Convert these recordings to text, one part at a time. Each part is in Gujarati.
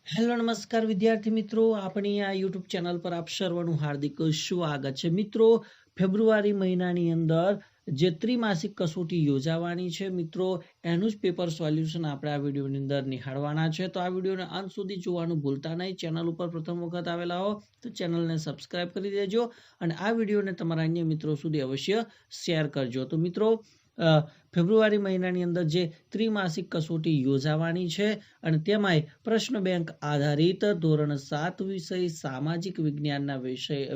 હેલો નમસ્કાર વિદ્યાર્થી મિત્રો, આપણી આ યુટ્યુબ ચેનલ પર આપ સર્વનું હાર્દિક સ્વાગત છે. મિત્રો, ફેબ્રુઆરી મહિનાની અંદર જે ત્રિમાસિક કસોટી યોજાવાની છે મિત્રો, એનું જ પેપર સોલ્યુશન આપણે આ વિડીયોની અંદર નિહાળવાના છે. તો આ વિડીયોને અંત સુધી જોવાનું ભૂલતા નહીં. ચેનલ ઉપર પ્રથમ વખત આવેલા હો તો ચેનલને સબસ્ક્રાઇબ કરી દેજો અને આ વિડીયોને તમારા અન્ય મિત્રો સુધી અવશ્ય શેર કરજો. તો મિત્રો, ફેબ્રુઆરી મહિનાની અંદર જે ત્રિમાસિક કસોટી યોજાવાની છે અને તેમાંય પ્રશ્ન બેંક આધારિત ધોરણ 7 વિષય સામાજિક વિજ્ઞાનના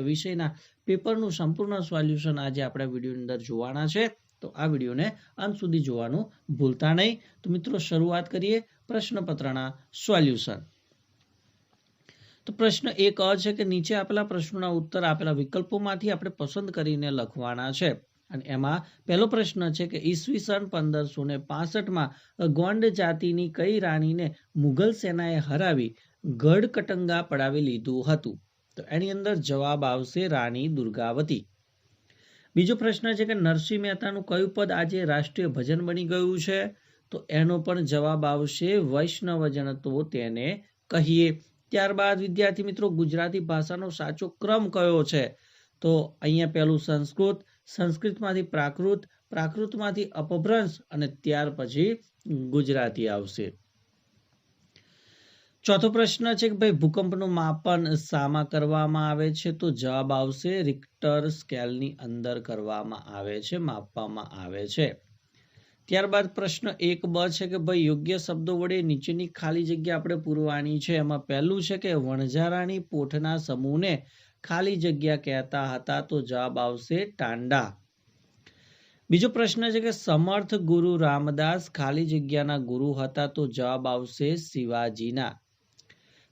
વિષયના પેપરનું સંપૂર્ણ સોલ્યુશન આજે આપણે વિડીયોની અંદર જોવાના છે. તો આ વિડીયોને અંત સુધી જોવાનું ભૂલતા નહીં. તો મિત્રો, શરૂઆત કરીએ પ્રશ્નપત્રના સોલ્યુશન. તો પ્રશ્ન 1 છે કે નીચે આપેલા પ્રશ્નોના ઉત્તર આપેલા વિકલ્પોમાંથી આપણે પસંદ કરીને લખવાના છે. અને એમાં પહેલો પ્રશ્ન છે કે ઈસવીસન 1565માં ગોંડ જાતિની કઈ રાણીને મુઘલ સેનાએ હરાવી ગઢકટંગા પડાવી લીધું હતું? તો એની અંદર જવાબ આવશે રાણી દુર્ગાવતી. બીજો પ્રશ્ન છે કે નરસિંહ મહેતાનું કયું પદ આજે રાષ્ટ્રીય ભજન બની ગયું છે? તો એનો પણ જવાબ આવશે વૈષ્ણવજન તો તેને કહીએ. ત્યારબાદ વિદ્યાર્થી મિત્રો, ગુજરાતી ભાષાનો સાચો ક્રમ કયો છે? તો અહીંયા પહેલું સંસ્કૃત, સંસ્કૃતમાંથી પ્રાકૃત, પ્રાકૃતમાંથી અપભ્રંશ અને ત્યાર પછી ગુજરાતી આવશે. ચોથો પ્રશ્ન છે કે ભાઈ ભૂકંપનું માપન શામાં કરવામાં આવે છે? તો જવાબ આવશે રિક્ટર સ્કેલની અંદર કરવામાં આવે છે, માપવામાં આવે છે. ત્યારબાદ પ્રશ્ન 1b છે કે ભાઈ યોગ્ય શબ્દો વડે નીચેની ખાલી જગ્યા આપણે પૂરવાની છે. એમાં પહેલું છે કે વણઝારાની પોઠના સમૂહને ખાલી જગ્યા કહેતા હતા. તો જવાબ આવશે ટાંડા. બીજો પ્રશ્ન છે કે સમર્થ ગુરુ રામદાસ ખાલી જગ્યાના ગુરુ હતા. તો જવાબ આવશે શિવાજીના.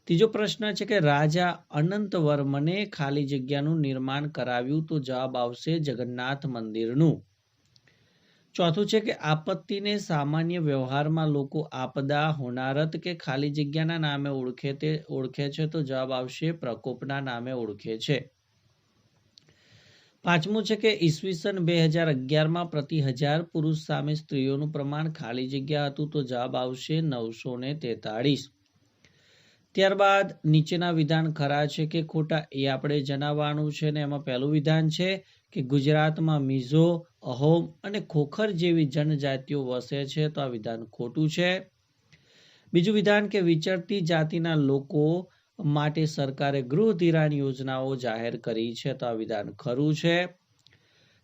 ત્રીજો પ્રશ્ન છે કે રાજા અનંતવર્મને ખાલી જગ્યાનું નિર્માણ કરાવ્યું. તો જવાબ આવશે જગન્નાથ મંદિરનું. ચોથું છે કે આપત્તિને સામાન્ય વ્યવહારમાં લોકો આપદા, હોનારત કે ખાલી જગ્યાના નામે ઓળખે છે. તો જવાબ આવશે પ્રકોપના નામે ઓળખે છે. પાંચમું છે કે ઈસવીસન 2011માં પ્રતિ 1000 પુરુષ સામે સ્ત્રીઓનું પ્રમાણ ખાલી જગ્યા હતું. તો જવાબ આવશે 943. ત્યારબાદ નીચેના વિધાન ખરા છે કે ખોટા એ આપણે જણાવવાનું છે. ને એમાં પહેલું વિધાન છે કે ગુજરાતમાં મીઝો, અહોમ અને ખોખર જેવી જનજાતિઓ વસે છે. તો આ વિધાન ખોટું છે. બીજું વિધાન કે વિચરતી જાતિના લોકો માટે સરકારે ગૃહ ધિરાણ યોજનાઓ જાહેર કરી છે. તો આ વિધાન ખરું છે.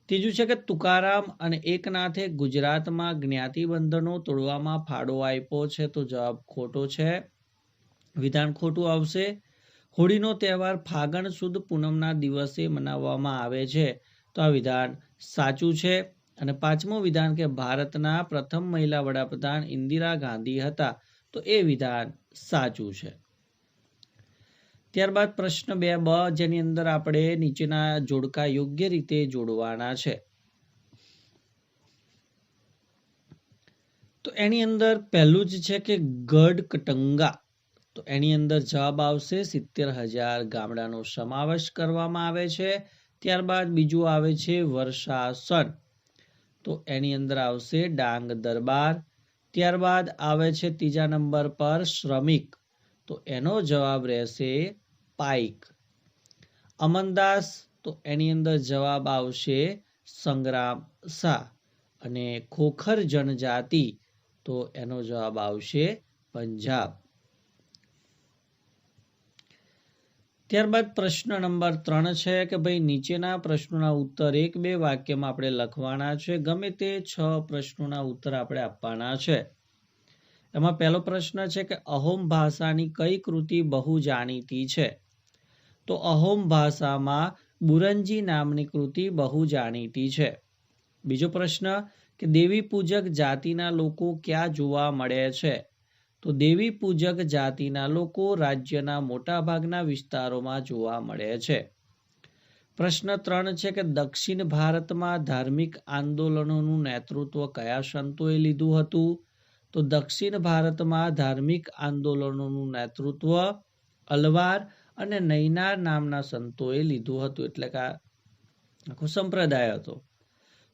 ત્રીજું છે કે તુકારામ અને એકનાથે ગુજરાતમાં જ્ઞાતિબંધનો તોડવામાં ફાળો આપ્યો છે. તો જવાબ ખોટો છે, વિધાન ખોટું આવશે. હોળીનો તહેવાર ફાગણ સુદ પૂનમના દિવસે મનાવવામાં આવે છે. તો આ વિધાન સાચું છે. અને પાંચમું વિધાન કે ભારતના પ્રથમ મહિલા વડાપ્રધાન ઇન્દિરા ગાંધી હતા. તો એ વિધાન સાચું છે. ત્યારબાદ પ્રશ્ન 2b જેની અંદર આપણે નીચેના જોડકા યોગ્ય રીતે જોડવાના છે. તો એની અંદર પહેલું જ છે કે ગઢકટંગા. તો એની અંદર જવાબ આવશે 70,000 ગામડાનો સમાવેશ કરવામાં આવે છે. ત્યારબાદ બીજું આવે છે વર્ષાસન. તો એની અંદર આવશે ડાંગ દરબાર. ત્યારબાદ આવે છે ત્રીજા નંબર પર શ્રમિક. તો એનો જવાબ રહેશે પાઈક. અમનદાસ. તો એની અંદર જવાબ આવશે સંગ્રામ શાહ. અને ખોખર જનજાતિ. તો એનો જવાબ આવશે પંજાબ. ત્યારબાદ પ્રશ્ન નંબર 3 છે કે ભાઈ નીચેના પ્રશ્નોના ઉત્તર 1-2 વાક્યમાં આપણે લખવાના છે. ગમે તે 6 પ્રશ્નોના ઉત્તર આપણે આપવાના છે. એમાં પહેલો પ્રશ્ન છે કે અહોમ ભાષાની કઈ કૃતિ બહુ જાણીતી છે? તો અહોમ ભાષામાં બુરંજી નામની કૃતિ બહુ જાણીતી છે. બીજો પ્રશ્ન કે દેવી પૂજક જાતિના લોકો ક્યાં જોવા મળે છે? તો દેવી પૂજક જાતિના લોકો રાજ્યના મોટાભાગના વિસ્તારોમાં જોવા મળે છે. પ્રશ્ન 3 છે કે દક્ષિણ ભારતમાં ધાર્મિક આંદોલનોનું નેતૃત્વ કયા સંતોએ લીધું હતું? તો દક્ષિણ ભારતમાં ધાર્મિક આંદોલનોનું નેતૃત્વ અલવાર અને નૈનાર નામના સંતોએ લીધું હતું. એટલે કે આખો સંપ્રદાય હતો.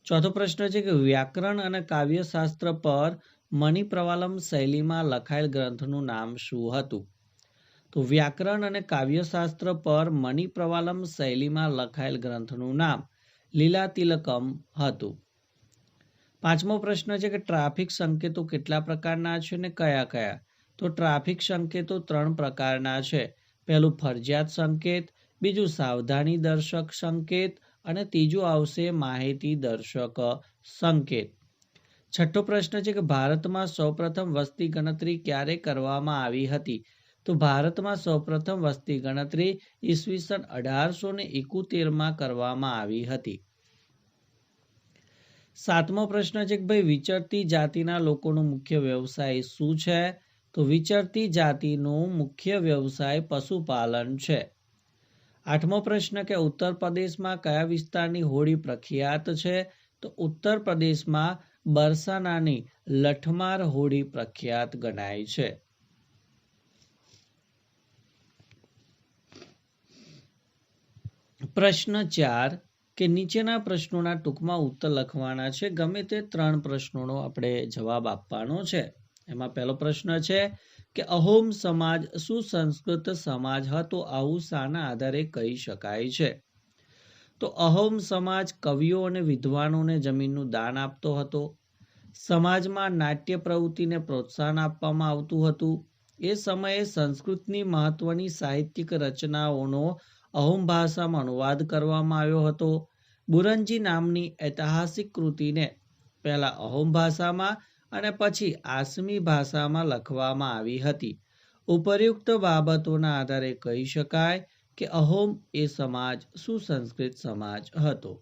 ચોથો પ્રશ્ન છે કે વ્યાકરણ અને કાવ્યશાસ્ત્ર પર મણિપ્રવાલમ શૈલીમાં લખાયેલ ગ્રંથનું નામ શું હતું? તો વ્યાકરણ અને કાવ્યશાસ્ત્ર પર મણિ પ્રવાલમ શૈલીમાં લખાયેલ ગ્રંથનું નામ લીલાતિલકમ હતું. 5મો પ્રશ્ન છે કે ટ્રાફિક સંકેતો કેટલા પ્રકારના છે અને કયા કયા? તો ટ્રાફિક સંકેતો 3 પ્રકારના છે. પહેલું ફરજિયાત સંકેત, બીજું સાવધાની દર્શક સંકેત અને ત્રીજું આવશે માહિતી દર્શક સંકેત. 6થો પ્રશ્ન છે કે ભારતમાં સૌપ્રથમ વસ્તી ગણતરી ક્યારે કરવામાં આવી હતી? તો ભારતમાં સૌપ્રથમ વસ્તી ગણતરી ઈસવીસન 1871માં કરવામાં આવી હતી. 7મો પ્રશ્ન છે કે ભાઈ વિચરતી જાતિના લોકોનો મુખ્ય વ્યવસાય શું છે? તો વિચરતી જાતિનો મુખ્ય વ્યવસાય પશુપાલન છે. 8મો પ્રશ્ન કે ઉત્તર પ્રદેશમાં કયા વિસ્તારની હોળી પ્રખ્યાત છે? તો ઉત્તર પ્રદેશમાં બરસાનાની લઠમાર હોળી પ્રખ્યાત ગણાય છે. પ્રશ્ન 4 કે નીચેના પ્રશ્નોના ટૂંકમાં ઉત્તર લખવાના છે. ગમે તે 3 પ્રશ્નોનો આપણે જવાબ આપવાનો છે. એમાં પહેલો પ્રશ્ન છે કે અહોમ સમાજ સુસંસ્કૃત સમાજ હતો, આવું શાના આધારે કહી શકાય છે? તો અહોમ સમાજ કવિઓ અને વિદ્વાનોને જમીનનું દાન આપતો હતો. સમાજમાં નાટ્ય પ્રવૃત્તિને પ્રોત્સાહન આપવામાં આવતું હતું. એ સમયે સંસ્કૃતની મહત્વની સાહિત્યિક રચનાઓનો અહોમ ભાષામાં અનુવાદ કરવામાં આવ્યો હતો. બુરંજી નામની ઐતિહાસિક કૃતિને પહેલા અહોમ ભાષામાં અને પછી આસમી ભાષામાં લખવામાં આવી હતી. ઉપર્યુક્ત બાબતોના આધારે કહી શકાય કે અહોમ એ સમાજ સુસંસ્કૃત સમાજ હતો.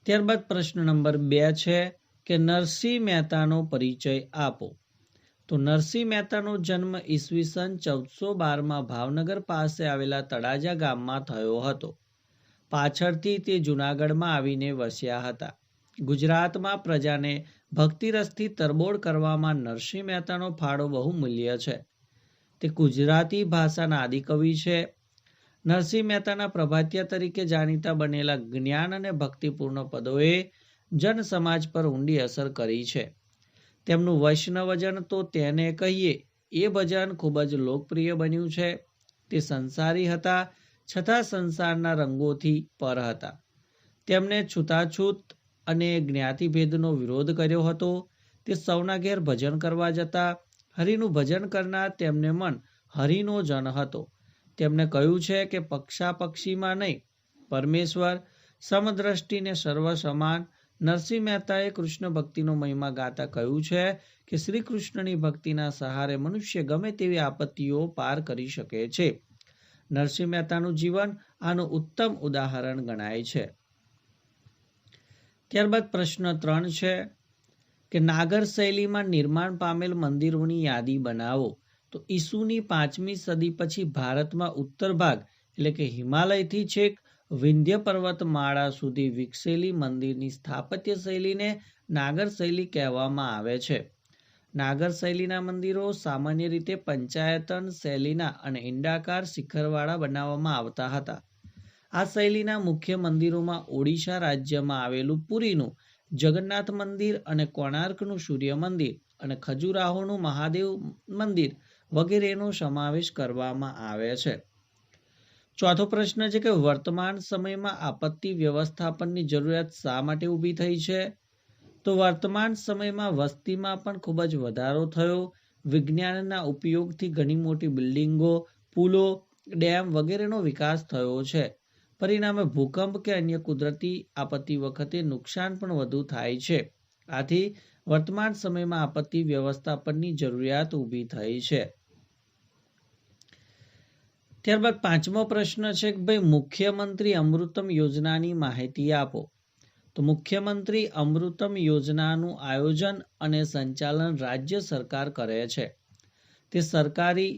ત્યારબાદ પ્રશ્ન નંબર 2 છે કે નરસિંહ મહેતાનો પરિચય આપો. તો નરસિંહ મહેતાનો જન્મ ઈસવીસન 1412માં ભાવનગર પાસે આવેલા તળાજા ગામમાં થયો હતો. પાછળથી તે જૂનાગઢમાં આવીને વસ્યા હતા. ગુજરાતમાં પ્રજાને ભક્તિરસથી તરબોળ કરવામાં નરસિંહ મહેતાનો ફાળો બહુમૂલ્ય છે. તે ગુજરાતી ભાષાના આદિકવિ છે. નરસિંહ મહેતાના પ્રભાતિયા તરીકે જાણીતા બનેલા જ્ઞાન અને ભક્તિપૂર્ણ પદોએ જન સમાજ પર ઊંડી અસર કરી છે. તેમનું વૈષ્ણવજન તો તેને કહીએ એ ભજન ખૂબ જ લોકપ્રિય બન્યું છે. તે સંસારી હતા છતાં સંસારના રંગોથી પર હતા. તેમણે છૂતાછૂત અને જ્ઞાતિભેદનો વિરોધ કર્યો હતો. તે સૌના ઘેર ભજન કરવા જતા. હરિનું ભજન કરનાર તેમને મન હરિનો જન હતો. તેમણે કહ્યું છે કે પક્ષાપક્ષીમાં નહીં, પરમેશ્વર સમદ્રષ્ટિને સર્વ સમાન. નરસિંહ મહેતાએ કૃષ્ણ ભક્તિનો મહિમા ગાતા કહ્યું છે કે શ્રી કૃષ્ણની ભક્તિના સહારે મનુષ્ય ગમે તેવી આપત્તિઓ પાર કરી શકે છે. નરસિંહ મહેતાનું જીવન આનું ઉત્તમ ઉદાહરણ ગણાય છે. ત્યારબાદ પ્રશ્ન 3 છે કે નાગર શૈલીમાં નિર્માણ પામેલ મંદિરોની યાદી બનાવો. તો ઈસુની 5મી સદી પછી ભારતમાં ઉત્તર ભાગ એટલે કે હિમાલયથી છેક વિંધ્ય પર્વતમાળા સુધી વિકસેલી મંદિરની સ્થાપત્ય શૈલીને નાગર શૈલી કહેવામાં આવે છે. નાગર શૈલીના મંદિરો સામાન્ય રીતે પંચાયતન શૈલીના અને ઈંડાકાર શિખરવાળા બનાવવામાં આવતા હતા. આ શૈલીના મુખ્ય મંદિરોમાં ઓડિશા રાજ્યમાં આવેલું પુરીનું જગન્નાથ મંદિર અને કોણાર્કનું સૂર્ય મંદિર અને ખજુરાહોનું મહાદેવ મંદિર વગેરેનો સમાવેશ કરવામાં આવે છે. ચોથો પ્રશ્ન છે કે વર્તમાન સમયમાં આપત્તિ વ્યવસ્થાપનની જરૂરિયાત શા માટે ઊભી થઈ છે? તો વર્તમાન સમયમાં વસ્તીમાં પણ ખૂબ જ વધારો થયો. વિજ્ઞાનના ઉપયોગથી ઘણી મોટી બિલ્ડિંગો, પુલો, ડેમ વગેરેનો વિકાસ થયો છે. પરિણામે ભૂકંપ કે અન્ય કુદરતી આપત્તિ વખતે નુકસાન પણ વધુ થાય છે. આથી વર્તમાન સમયમાં આપત્તિ વ્યવસ્થાપનની જરૂરિયાત ઊભી થઈ છે. ત્યારબાદ 5મો પ્રશ્ન છે કે ભાઈ મુખ્યમંત્રી અમૃતમ યોજનાની માહિતી આપો. તો મુખ્યમંત્રી અમૃતમ યોજનાનું આયોજન અને સંચાલન રાજ્ય સરકાર કરે છે. તે સરકારી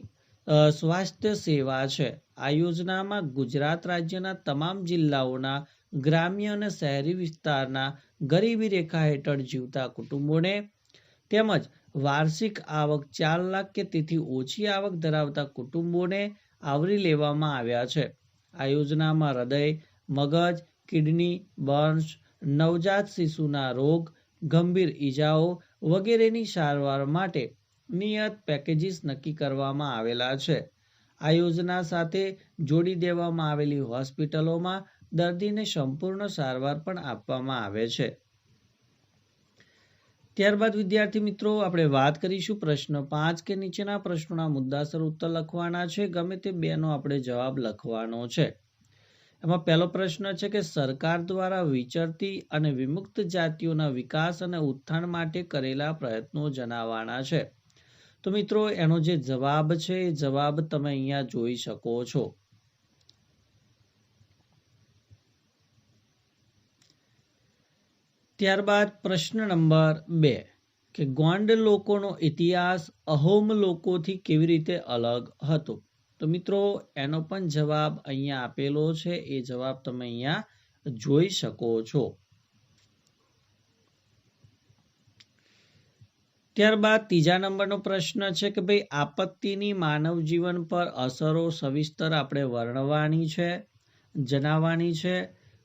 સ્વાસ્થ્ય સેવા છે. આ યોજનામાં ગુજરાત રાજ્યના તમામ જિલ્લાઓના ગ્રામ્ય અને શહેરી વિસ્તારના ગરીબી રેખા હેઠળ જીવતા કુટુંબોને તેમજ વાર્ષિક આવક 4 લાખ કે તેથી ઓછી આવક ધરાવતા કુટુંબોને આવરી લેવામાં આવ્યા છે. આ યોજનામાં હૃદય, મગજ, કિડની, બર્ન્સ, નવજાત શિશુના રોગ, ગંભીર ઈજાઓ વગેરેની સારવાર માટે નિયત પેકેજીસ નક્કી કરવામાં આવેલા છે. આ યોજના સાથે જોડી દેવામાં આવેલી હોસ્પિટલોમાં દર્દીને સંપૂર્ણ સારવાર પણ આપવામાં આવે છે. ત્યારબાદ વિદ્યાર્થી મિત્રો આપણે વાત કરીશું પ્રશ્ન 5 કે નીચેના પ્રશ્નોના મુદ્દાસર ઉત્તર લખવાના છે. ગમે તે બેનો આપણે જવાબ લખવાનો છે. એમાં પહેલો પ્રશ્ન છે કે સરકાર દ્વારા વિચરતી અને વિમુક્ત જાતિઓના વિકાસ અને ઉત્થાન માટે કરેલા પ્રયત્નો જણાવવાના છે. તો મિત્રો એનો જે જવાબ છે એ જવાબ તમે અહીંયા જોઈ શકો છો. ત્યારબાદ પ્રશ્ન નંબર 2 કે ગોંડ લોકોનો ઇતિહાસ અહોમ લોકોથી કેવી રીતે અલગ હતો. તો મિત્રો એનો પણ જવાબ અહીંયા આપેલો છે, એ જવાબ તમે અહીંયા જોઈ શકો છો. ત્યારબાદ ત્રીજા નંબરનો પ્રશ્ન છે કે ભાઈ આપત્તિની માનવ જીવન પર અસરો સવિસ્તર આપણે વર્ણવવાની છે, જણાવવાની છે.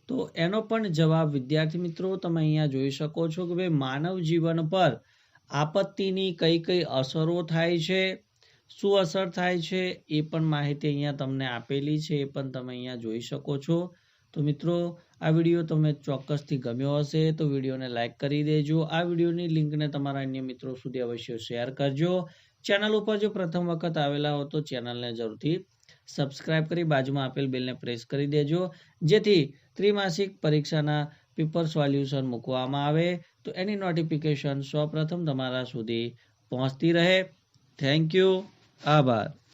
તો એનો પણ જવાબ વિદ્યાર્થી મિત્રો તમે અહીંયા જોઈ શકો છો કે ભાઈ માનવ જીવન પર આપત્તિની કઈ કઈ અસરો થાય છે, શું અસર થાય છે, એ પણ માહિતી અહીંયા તમને આપેલી છે, એ પણ તમે અહીંયા જોઈ શકો છો. તો મિત્રો આ વિડીયો તમને ચોક્કસથી ગમ્યો હશે તો વિડીયોને લાઈક કરી દેજો. આ વિડીયોની લિંકને તમારા અન્ય મિત્રો સુધી અવશ્ય શેર કરજો. ચેનલ ઉપર જો પ્રથમ વખત આવેલા હો તો ચેનલને જરૂરથી સબસ્ક્રાઇબ કરી બાજુમાં આપેલ બેલને પ્રેસ કરી દેજો, જેથી ત્રિમાસિક પરીક્ષાના પેપર સોલ્યુશન મૂકવામાં આવે તો એની નોટિફિકેશન સૌપ્રથમ તમારા સુધી પહોંચતી રહે. Thank you. આભાર.